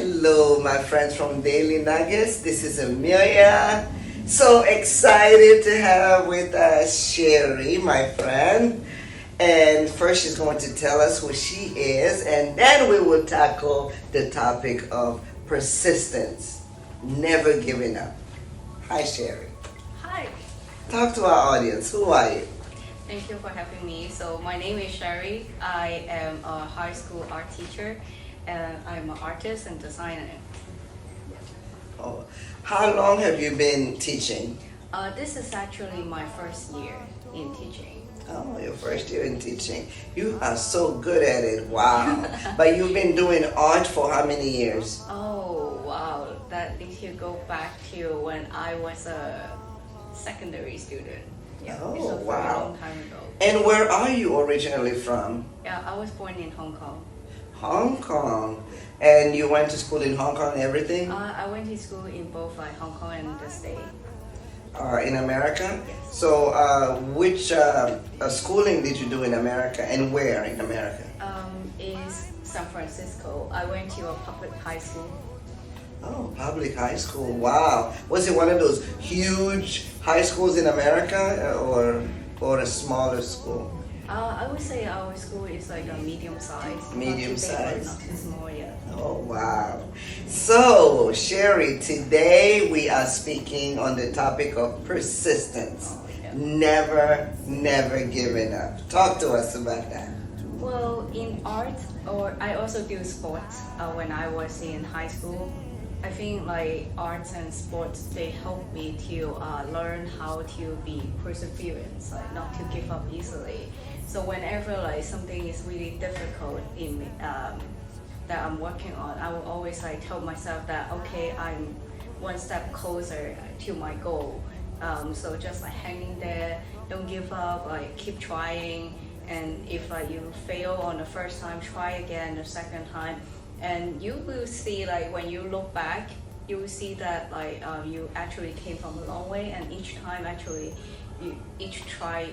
Hello, my friends from Daily Nuggets. This is Amelia. So excited to have with us Sherry, my friend. And first, she's going to tell us who she is, and then we will tackle the topic of persistence, never giving up. Hi, Sherry. Hi. Talk to our audience. Who are you? Thank you for having me. So my name is Sherry. I am a high school art teacher, and I'm an artist and designer. Oh, how long have you been teaching? This is actually my first year in teaching. Oh, your first year in teaching. You are so good at it. Wow. But you've been doing art for how many years? Oh, wow. That if you go back to when I was a secondary student. Yeah, Oh, it's a very wow. long time ago. And where are you originally from? Yeah, I was born in Hong Kong. Hong Kong. And you went to school in Hong Kong and everything? I went to school in both Hong Kong and the States. In America? Yes. So which schooling did you do in America and where in America? Is San Francisco. I went to a public high school. Oh, public high school. Wow. Was it one of those huge high schools in America or a smaller school? I would say our school is like a medium size. Medium not too big, but size. not too small yet. Oh, wow. So, Sherry, today we are speaking on the topic of persistence. Yeah. Never giving up. Talk to us about that. Well, in art, or I also do sports when I was in high school. I think like arts and sports, they help me to learn how to be perseverance, like not to give up easily. So whenever like something is really difficult in that I'm working on, I will always like tell myself that okay, I'm one step closer to my goal. So just like hanging there, don't give up, like keep trying. And if like you fail on the first time, try again the second time. And you will see like when you look back, you will see that like you actually came from a long way, and each time actually each try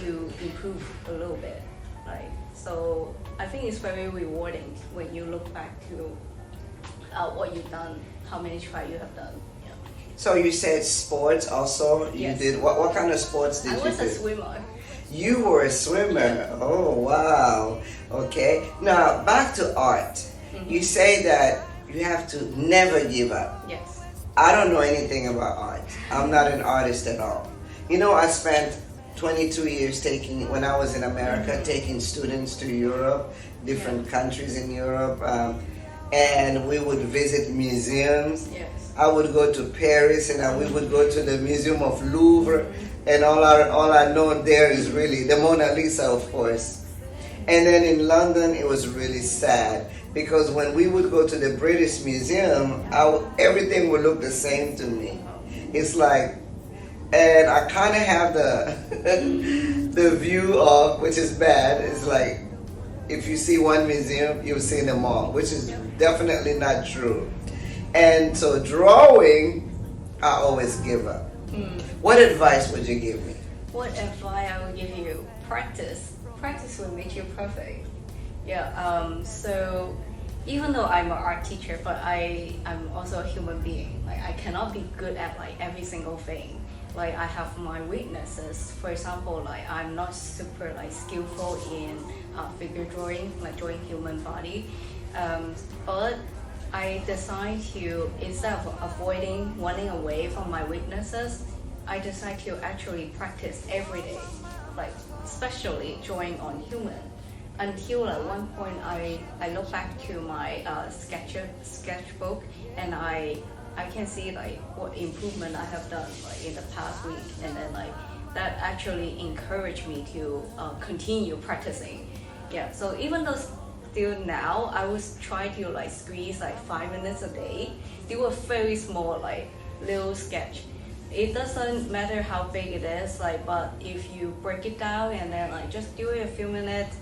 you improve a little bit. Like so I think it's very rewarding when you look back to what you've done, how many tries you have done. Yeah. So you said sports also? You Yes. did what kind of sports did I you was do? a swimmer. You were a swimmer. Oh, wow. Okay. Now, back to art. You say that you have to never give up. Yes. I don't know anything about art. I'm not an artist at all. You know, I spent 22 years when I was in America, taking students to Europe, different countries in Europe, and we would visit museums. Yes. I would go to Paris and we would go to the Museum of Louvre, and all I know there is really the Mona Lisa, of course. And then in London, it was really sad because when we would go to the British Museum, everything would look the same to me. It's like, and I kind of have the view of, which is bad, it's like if you see one museum, you'll see them all, which is definitely not true. And so drawing, I always give up. What advice would you give me? What advice I would give you? Practice. Practice will make you perfect. Yeah. So even though I'm an art teacher, but I'm also a human being. Like I cannot be good at like every single thing. Like I have my weaknesses. For example, like I'm not super like skillful in figure drawing, like drawing human body. But I decided to, instead of running away from my weaknesses, I decided to actually practice every day, like especially drawing on human. Until at one point I look back to my sketchbook, and I can see like what improvement I have done like in the past week, and then like that actually encouraged me to continue practicing. Yeah, so even though still now I was trying to like squeeze like 5 minutes a day, do a very small like little sketch. It doesn't matter how big it is, like, but if you break it down and then like just do it a few minutes,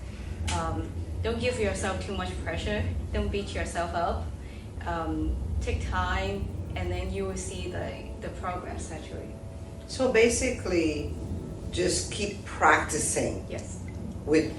don't give yourself too much pressure, don't beat yourself up, take time, and then you will see the progress actually. So basically, just keep practicing. Yes. With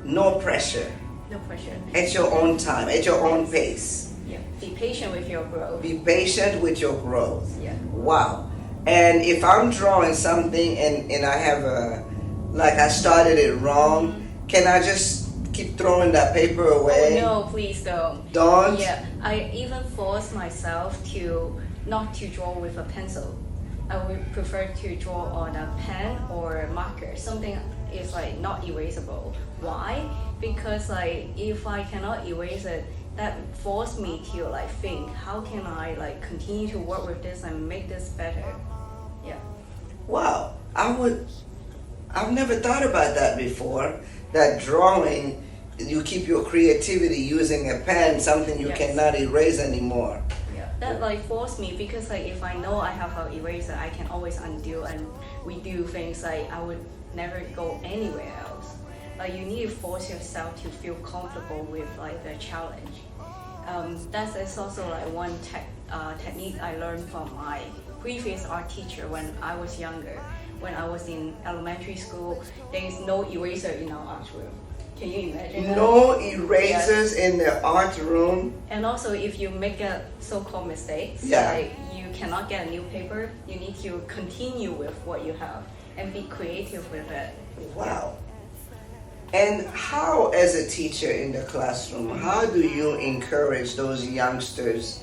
no pressure. No pressure. At your own time, at your own pace. Yeah. Be patient with your growth. Be patient with your growth. Yeah. Wow. And if I'm drawing something and I have like I started it wrong, can I just keep throwing that paper away? Oh no, please don't. Don't? Yeah, I even force myself to not to draw with a pencil. I would prefer to draw on a pen or marker. Something is like not erasable. Why? Because like if I cannot erase it, that forced me to like think, how can I like continue to work with this and make this better? Yeah. Wow. I've never thought about that before. That drawing, you keep your creativity using a pen, something you Yes. cannot erase anymore. Yeah, that like forced me because like if I know I have an eraser, I can always undo and redo things. Like I would never go anywhere else. Like you need to force yourself to feel comfortable with like the challenge. That is also like one technique I learned from my previous art teacher when I was younger. When I was in elementary school, there is no eraser in our art room. Can you imagine that? No erasers in the art room. And also, if you make a so-called mistakes, Yeah. like you cannot get a new paper, you need to continue with what you have and be creative with it. Wow. And how, as a teacher in the classroom, how do you encourage those youngsters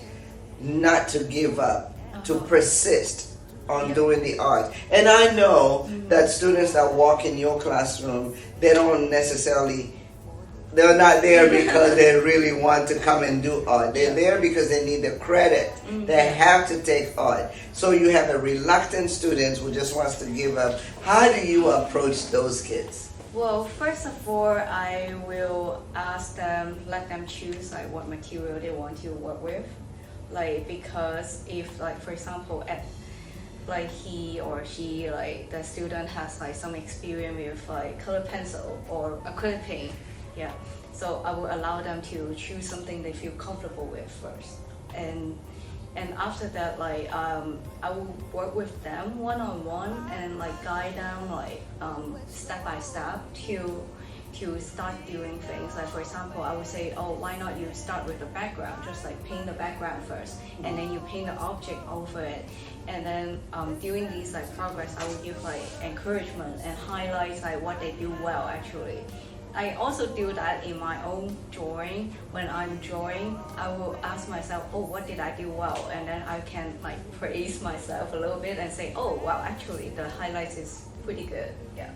not to give up, to persist on Yeah. doing the art? And I know that students that walk in your classroom, they don't necessarily, they're not there because they really want to come and do art. They're there because they need the credit. They have to take art. So you have a reluctant student who just wants to give up. How do you approach those kids? Well, first of all, I will ask them, let them choose like what material they want to work with. Like because if like for example at like he or she like the student has like some experience with like color pencil or acrylic paint, yeah. So I will allow them to choose something they feel comfortable with first, and after that like I will work with them one-on-one and like guide them like step by step to start doing things. Like for example, I would say, oh, why not you start with the background, just like paint the background first, and then you paint the object over it, and then during these like progress, I would give like encouragement and highlights like what they do well actually. I also do that in my own drawing. When I'm drawing, I will ask myself, oh, what did I do well? And then I can like praise myself a little bit and say, oh, wow, actually the highlights is pretty good, yeah.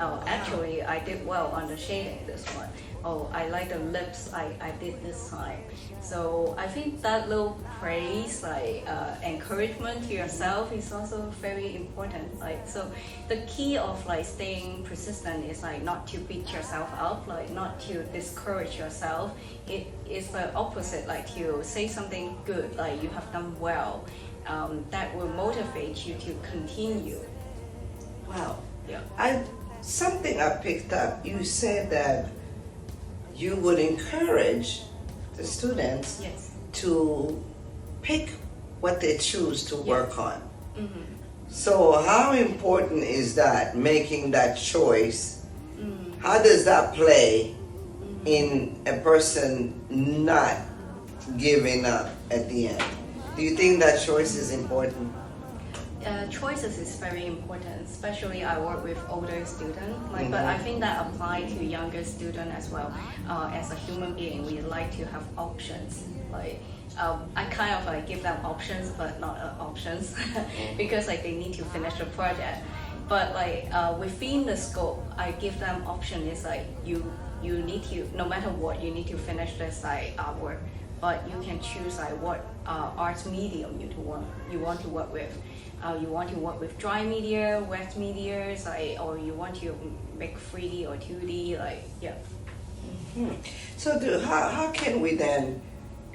Oh, actually, I did well on the shading this one. Oh, I like the lips I did this time. So I think that little praise, like encouragement to yourself is also very important. Like, so the key of like staying persistent is like not to beat yourself up, like not to discourage yourself. It is the opposite, like to say something good, like you have done well. That will motivate you to continue. Wow. Yeah. Something I picked up, you said that you would encourage the students Yes. to pick what they choose to work on. Mm-hmm. So how important is that, making that choice? How does that play in a person not giving up at the end? Do you think that choice is important? Choices is very important, especially I work with older students, like, but I think that applies to younger students as well. As a human being, we like to have options. Like I kind of like give them options, but not options because like they need to finish the project. But like within the scope, I give them option is like you need to, no matter what, you need to finish this like artwork. But you can choose like what art medium you want to work with. You want to work with dry media, wet media, like, or you want to make 3D or 2D, like, yeah. So how can we then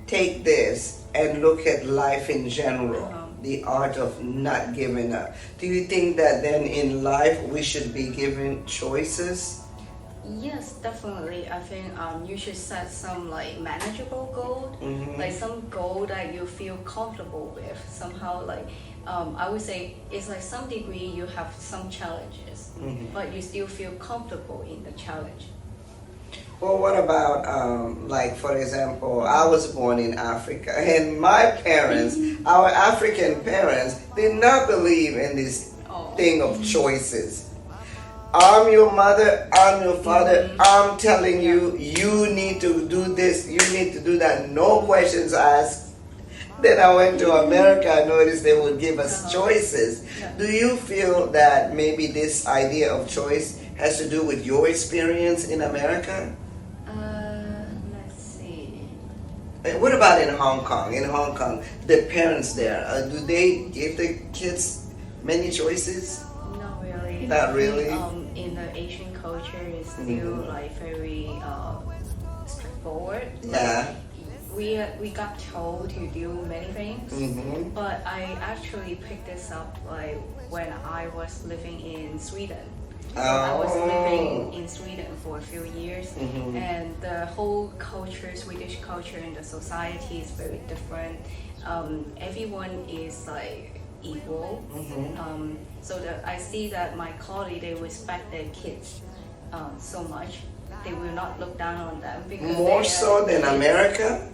take this and look at life in general, the art of not giving up? Do you think that then in life we should be given choices? Yes, definitely. I think you should set some like manageable goal, like some goal that you feel comfortable with. Somehow, like I would say, it's like some degree you have some challenges, but you still feel comfortable in the challenge. Well, what about, like, for example, I was born in Africa, and my parents, our African parents, did not believe in this Oh. thing of choices. I'm your mother, I'm your father, I'm telling you, you need to do this, you need to do that, no questions asked. Then I went to America, I noticed they would give us choices. Yeah. Do you feel that maybe this idea of choice has to do with your experience in America? Let's see. And what about in Hong Kong? In Hong Kong, the parents there, do they give the kids many choices? Not really. Not really? In the Asian culture, it's still like very straightforward. Yeah. We got told to do many things, but I actually picked this up like when I was living in Sweden. I was living in Sweden for a few years, and the whole culture, Swedish culture, and the society is very different. Everyone is like equal. So that I see that my colleagues, they respect their kids so much. They will not look down on them because More they so than kids. America?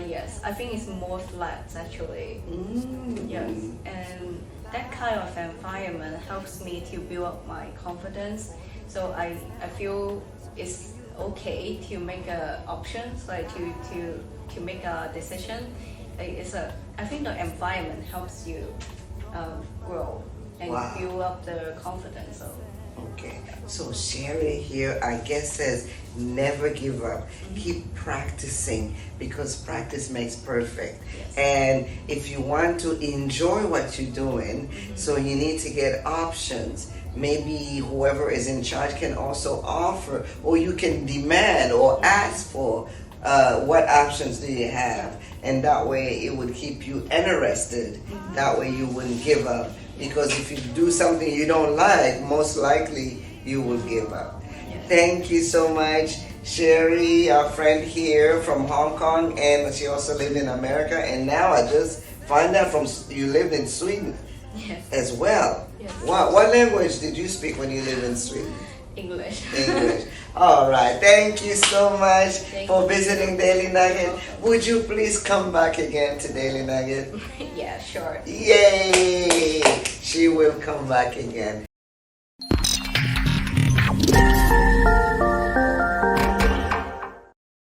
Yes, I think it's more flat actually. Yes, and that kind of environment helps me to build up my confidence. So I feel it's okay to make options, like to make a decision. I think the environment helps you grow and Wow. build up the confidence. So Okay, so Sherry here, I guess, says never give up. Keep practicing because practice makes perfect. Yes. And if you want to enjoy what you're doing, so you need to get options. Maybe whoever is in charge can also offer, or you can demand or ask for what options do you have. And that way it would keep you interested. That way you wouldn't give up. Because if you do something you don't like, most likely you will give up. Yes. Thank you so much, Sherry, our friend here from Hong Kong, and she also lived in America. And now I just find out from you lived in Sweden yes, as well. Yes. What language did you speak when you lived in Sweden? English. English. All right. Thank you so much Thank for you. visiting Daily Nugget. You're welcome. Would you please come back again to Daily Nugget? Yeah, sure. Yay! She will come back again.